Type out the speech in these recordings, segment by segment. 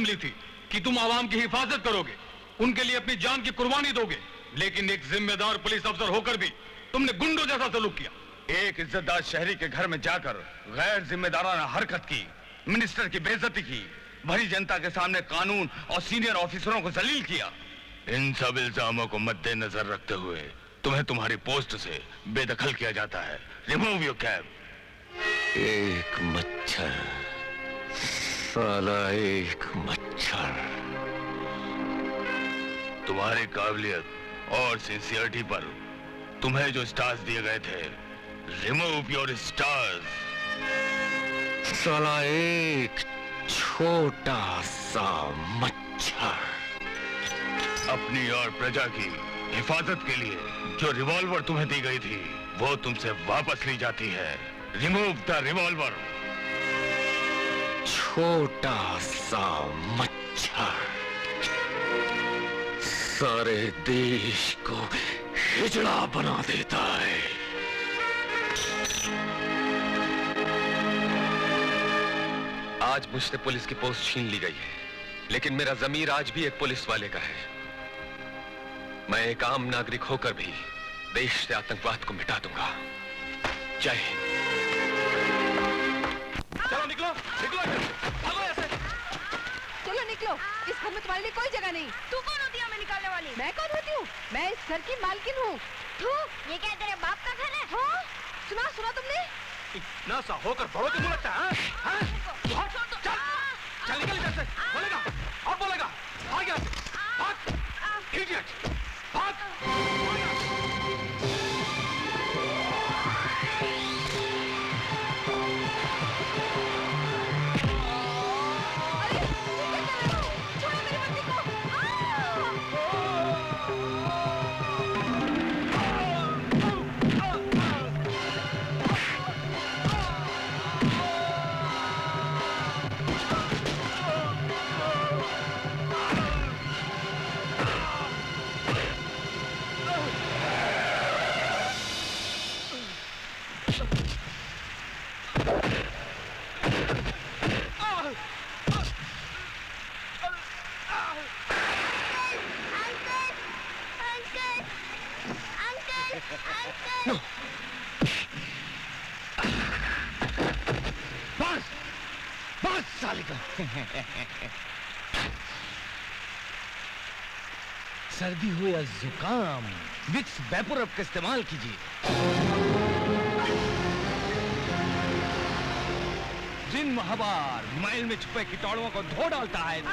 कसम ली थी कि तुम आवाम की हिफाजत करोगे, उनके लिए अपनी जान की कुर्बानी दोगे, लेकिन एक जिम्मेदार पुलिस अफसर होकर भी तुमने गुंडों जैसा सलूक किया। एक इज्जतदार शहरी के घर में जाकर गैर जिम्मेदाराना हरकत की, मिनिस्टर की बेइज्जती की, भरी जनता के सामने कानून और सीनियर ऑफिसरों को जलील किया। इन सब इल्जामों को मद्देनजर रखते हुए तुम्हें तुम्हारी पोस्ट से बेदखल किया जाता है। Remove your cap. एक मच्छर, साला एक मच्छर। तुम्हारी काबिलियत और सिंसियरिटी पर तुम्हें जो स्टार्स दिए गए थे, रिमूव योर स्टार्स। साला एक छोटा सा मच्छर। अपनी और प्रजा की हिफाजत के लिए जो रिवॉल्वर तुम्हें दी गई थी, वो तुमसे वापस ली जाती है। Remove the revolver. छोटा सा मच्छर सारे देश को हिजड़ा बना देता है। आज मुझसे पुलिस की पोस्ट छीन ली गई है, लेकिन मेरा जमीर आज भी एक पुलिस वाले का है। मैं एक आम नागरिक होकर भी देश से आतंकवाद को मिटा दूंगा। जय हिंद। चलो निकलो, निकलो, भागो ऐसे। चलो निकलो, इस घर में तुम्हारे लिए कोई जगह नहीं। तू कौन होती है हमें निकालने वाली? मैं कौन होती हूँ? मैं इस घर की मालकिन हूँ। तू ये क्या तेरे बाप का घर है? हाँ? सुना तुमने? इतना सा होकर बड़ों की मुँह लगता है? चल निकल इधर से। बोलेगा अब बोलेगा। भाग यहाँ से, भाग इडियट, भाग। बस साले का। सर्दी हो या जुकाम, विक्स वैपोरब का इस्तेमाल कीजिए। जिन महाबार मैल में छुपे कीटाणुओं को धो डालता है।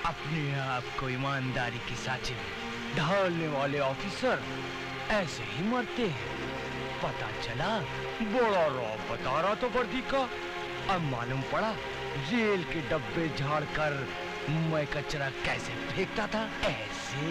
अपने आप को ईमानदारी की साँचे में ढालने वाले ऑफिसर ऐसे ही मरते हैं। पता चला बड़ा रौब बता रहा तो वर्दी का, अब मालूम पड़ा रेल के डब्बे झाड़कर मैं कचरा कैसे फेंकता था। ऐसे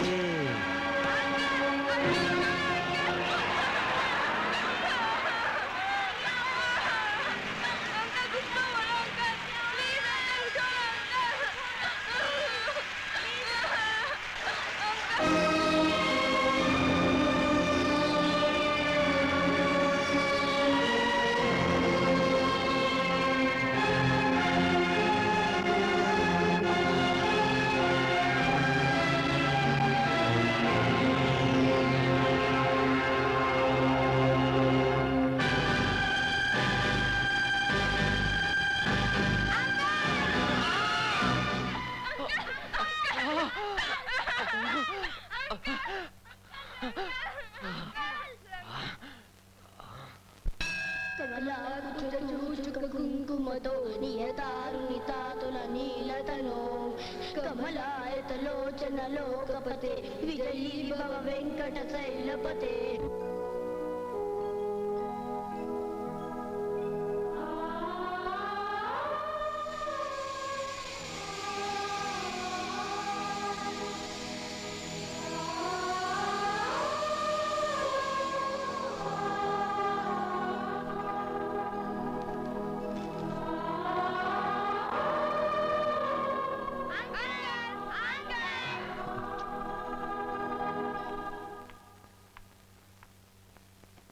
कुङ्कुमतो नियतारुणितातुलनीलतनो कमलायतलोचनलोकपते विजयी भव वेङ्कटशैलपते।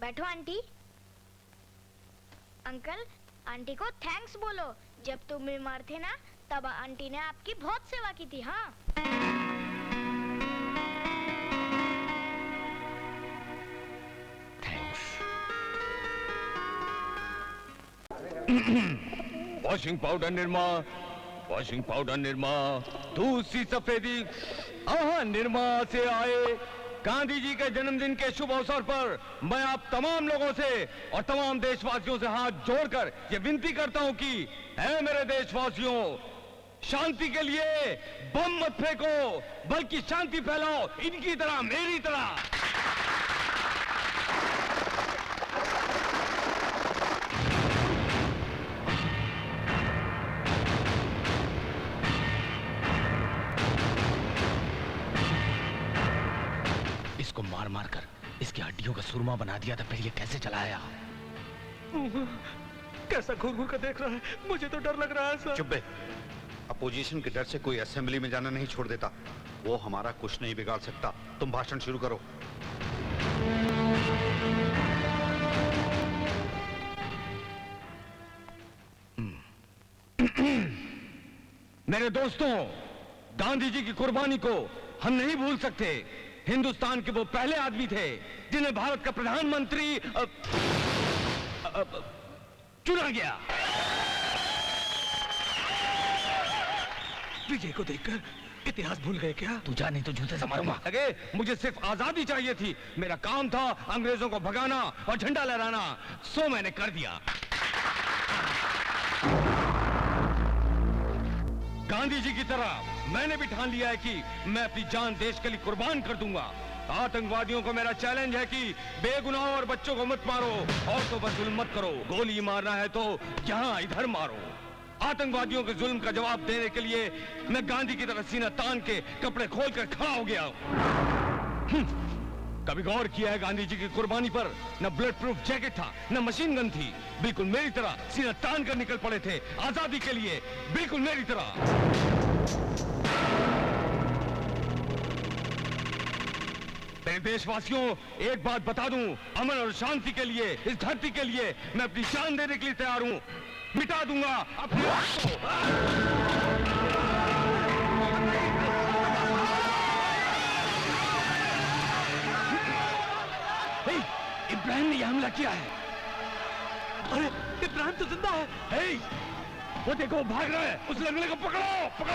बैठो आंटी। अंकल, आंटी को थैंक्स बोलो। जब तुम बीमार थे ना, तब आंटी ने आपकी बहुत सेवा की थी। हाँ, thanks. Washing powder Nirma, washing powder Nirma, दूसरी सफेदी। हाँ, निर्मा से आए गांधी जी के जन्मदिन के शुभ अवसर पर मैं आप तमाम लोगों से और तमाम देशवासियों से हाथ जोड़कर ये विनती करता हूं कि ऐ मेरे देशवासियों, शांति के लिए बम मत फेंको, बल्कि शांति फैलाओ, इनकी तरह, मेरी तरह। इसको मार मार कर इसकी हड्डियों का सुरमा बना दिया था, फिर ये कैसे चलाया? कैसा घूर घूर कर देख रहा है, मुझे तो डर लग रहा है सर। चुप बे। अपोजिशन के डर से कोई असेंबली में जाना नहीं छोड़ देता। वो हमारा कुछ नहीं बिगाड़ सकता। तुम भाषण शुरू करो। मेरे दोस्तों, गांधी जी की कुर्बानी को हम नहीं भूल सकते। हिंदुस्तान के वो पहले आदमी थे जिन्हें भारत का प्रधानमंत्री चुना गया। विजय को देखकर इतिहास भूल गए क्या? तू जा, नहीं तो जूते से मारूंगा। लगे मुझे सिर्फ आजादी चाहिए थी। मेरा काम था अंग्रेजों को भगाना और झंडा लहराना, सो मैंने कर दिया। गांधी जी की तरह मैंने भी ठान लिया है कि मैं अपनी जान देश के लिए कुर्बान कर दूंगा। आतंकवादियों को मेरा चैलेंज है कि बेगुनाह और बच्चों को मत मारो, औरतों पर जुल्म मत करो। गोली मारना है तो यहाँ इधर मारो। आतंकवादियों के जुल्म का जवाब देने के लिए मैं गांधी की तरह सीना तान के कपड़े खोलकर खड़ा हो गया। कभी गौर किया है गांधी जी की कुर्बानी पर? न बुलेट प्रूफ जैकेट था, न मशीन गन थी। बिल्कुल मेरी तरह सीना तान कर निकल पड़े थे आजादी के लिए, बिल्कुल मेरी तरह। मेरे देशवासियों, एक बात बता दूं, अमन और शांति के लिए, इस धरती के लिए मैं अपनी जान देने के लिए तैयार हूं। मिटा दूंगा अपने आप को। इब्राहिम ने यह हमला किया है। अरे इब्राहिम तो जिंदा है। वो देखो, वो भाग रहा है। उस लंगड़े को पकड़ो, पकड़ो।